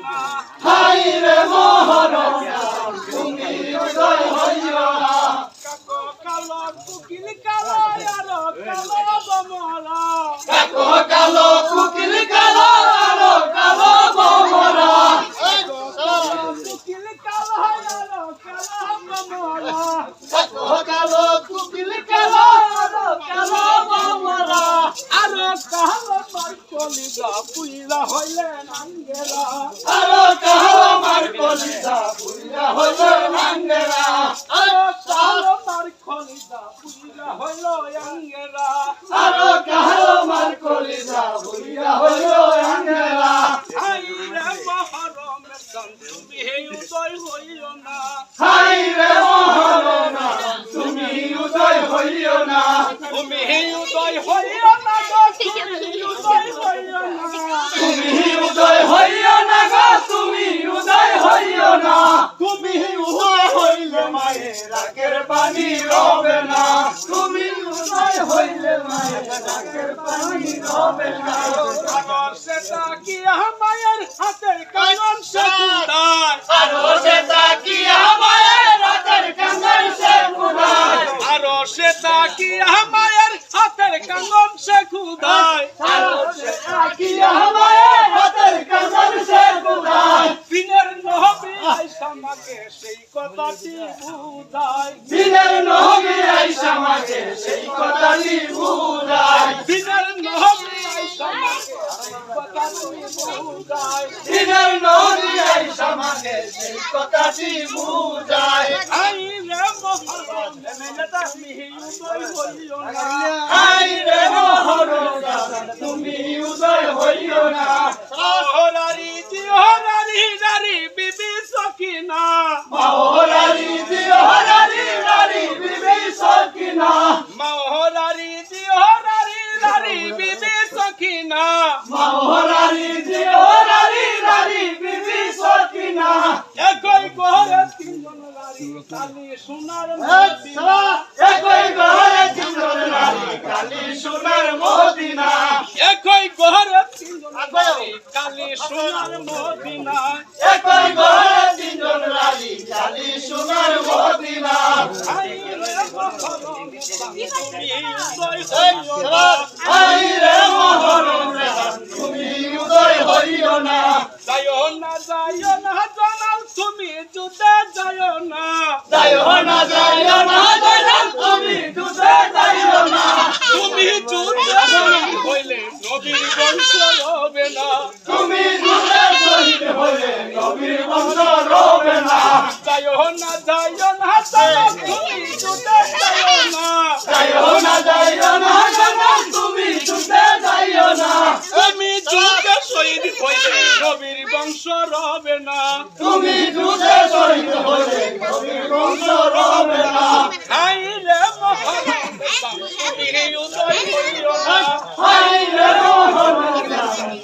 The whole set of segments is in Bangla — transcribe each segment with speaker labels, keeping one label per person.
Speaker 1: না
Speaker 2: হাই রে মহরম তুমি উদয় হইও না
Speaker 1: কাকো কালো কুকিল কালো আর কালো বমরা
Speaker 2: কাকো কালো কুকিল কালো আর কালো বমরা
Speaker 1: কুকিল কালো আর কালো বমরা
Speaker 2: কাকো কালো কুকিল কালো আর কালো বমরা
Speaker 1: আর কালো মার কলিজা পুইলা হইলে নাঙ্গেরা
Speaker 2: আর কালো মার কলিজা পুইলা হইলে নাঙ্গেরা
Speaker 1: আর কালো মার কলিজা পুইলা হইলো আঙ্গেরা
Speaker 2: আর কালো মার কলিজা পুইলা হইলে নাঙ্গেরা
Speaker 1: আই রে মহরমের চাঁদ তুমি উদয় হইও না
Speaker 2: হাই রে মহরম তুমি উদয় হইও না
Speaker 1: তুমি উদয় হইও না গো তুমি উদয় হইও না
Speaker 2: তুমি উদয় হইও না গো তুমি উদয় হইও না তুমি উদয় হইলে মায়ের রাগের পানি রবে না তুমি উদয় হইলে মায়ের রাগের পানি রবে না
Speaker 1: আর সেটা কি আমায়ের হাতের কারণ সে খুদার
Speaker 2: আর সেটা কি আমায়ের রাতের কাঙ্গাল সে খুদায়
Speaker 1: আর সেটা কি আমায়ের হাতের কারণ সে খুদার
Speaker 2: আর সেটা কি আমায়ের রাতের কাঙ্গাল সে খুদায়
Speaker 1: দিনের নবী আয়েশা মাকে সেই কথাটি বুঝায়
Speaker 2: দিনের নবী আয়েশা মাকে সেই কথাটি বুঝায়
Speaker 1: দিনের নবী আয়েশা মাকে সেই কথাটি বুঝায়
Speaker 2: দিনের নবী আয়েশা মাকে সেই কথাটি বুঝায়
Speaker 1: আই রে মহরম মেলাটা মিহি উদয় হইও না
Speaker 2: হাই রে মহরম তুমি উদয় হইও না
Speaker 1: হরারি জিহরারি নারী বিবি সকিনা
Speaker 2: মহরারি জিহরারি নারী বিবি সকিনা
Speaker 1: মহরারি জিহরারি নারী বিবি সকিনা
Speaker 2: মহরারি জিহরারি নারী বিবি সকিনা
Speaker 1: একই ঘরে তিনজন নারী কালি সোনার মদিনা
Speaker 2: একই ঘরে তিনজন নারী কালী সোনার মদিনা
Speaker 1: একই ঘরে তিনজন নারী কালি সোনার মদিনা
Speaker 2: একই ঘরে তিনজন নারী কালী সোনার মদিনা
Speaker 1: আই রে মহরম তুমি উদয় হইও না
Speaker 2: হাই রে মহরম তুমি উদয় হইও না
Speaker 1: যাইও না জানাও তুমি যুদ্ধে যাইও না
Speaker 2: যাইও না জানাল তুমি দুধে যাইও না
Speaker 1: তুমি যুদ্ধে শহীদ হইলে নবীর বংশ হবে না
Speaker 2: তুমি দুধে শহীদ হলে নবীর বংশ রবে না
Speaker 1: যাইও না জানাও তুমি যুদ্ধে যাইও না
Speaker 2: যাইও না জানাল তুমি দুধে যাইও না
Speaker 1: তুমি যুদ্ধে শহীদ হইলে নবীর বংশ হবে না
Speaker 2: তুমি দুধে শহীদ হলে নবীর বংশ রবে না
Speaker 1: আই রে মহরম তুমি উদয় হইও না
Speaker 2: হাই রে মহরম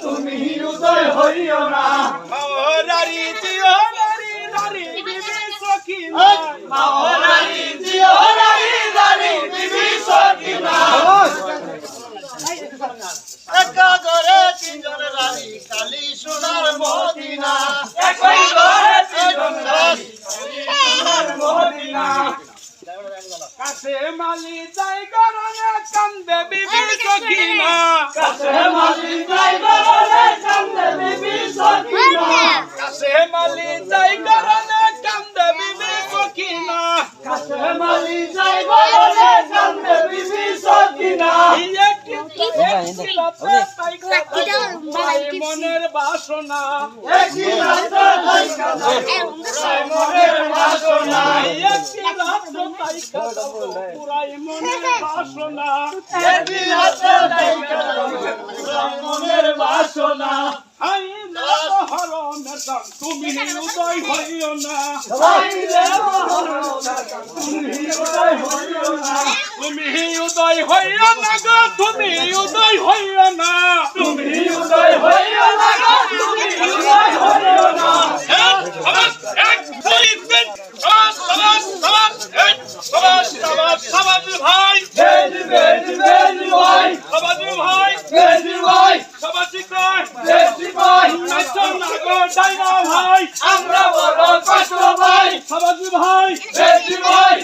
Speaker 2: তুমি উদয় হইও না
Speaker 1: মহরারি জিহরারি নারী বিবি সকিনা
Speaker 2: মহরারি জিহরারি নারী বিবি সকিনা একা ঘরে তিনজন রানী কালী সোনার মদিনা একই ঘরে তিনজন রানী কালী সোনার মদিনা
Speaker 1: কাছে মালি যাই গরনে কান্দে বিবি সকিনা
Speaker 2: কাছে মালি যাই গরনে কান্দে বিবি সকিনা
Speaker 1: কাছে মালি যাই গরনে কান্দে বিবি সকিনা
Speaker 2: কাছে মালি যাই গরনে কান্দে বিবি সকিনা
Speaker 1: মনের বাসনা
Speaker 2: একই রাতে লাইকা মনের বাসনা
Speaker 1: একটি রাত্র তাইকা পুরাই মনের বাসনা
Speaker 2: একই রাতে লাইকা মনের বাসনা
Speaker 1: আই মহরমের চাঁদ তুমি উদয় হইও না
Speaker 2: হাই রে মহরম তুমি উদয় হইও না
Speaker 1: তুমি উদয় হইও না গো তুমি উদয় হইও না
Speaker 2: তুমি উদয় হইও না গো তুমি উদয় হইও না
Speaker 1: ভাই
Speaker 2: বেজি বেজি বেজি ভাই
Speaker 1: সবাজি ভাই
Speaker 2: বেজি ভাই
Speaker 1: সবাজি কয়
Speaker 2: বেজি ভাই
Speaker 1: নাচো না গো ডাইনা ভাই
Speaker 2: আমরা বড় কষ্ট ভাই
Speaker 1: সবাই ভাই
Speaker 2: বেশি ভাই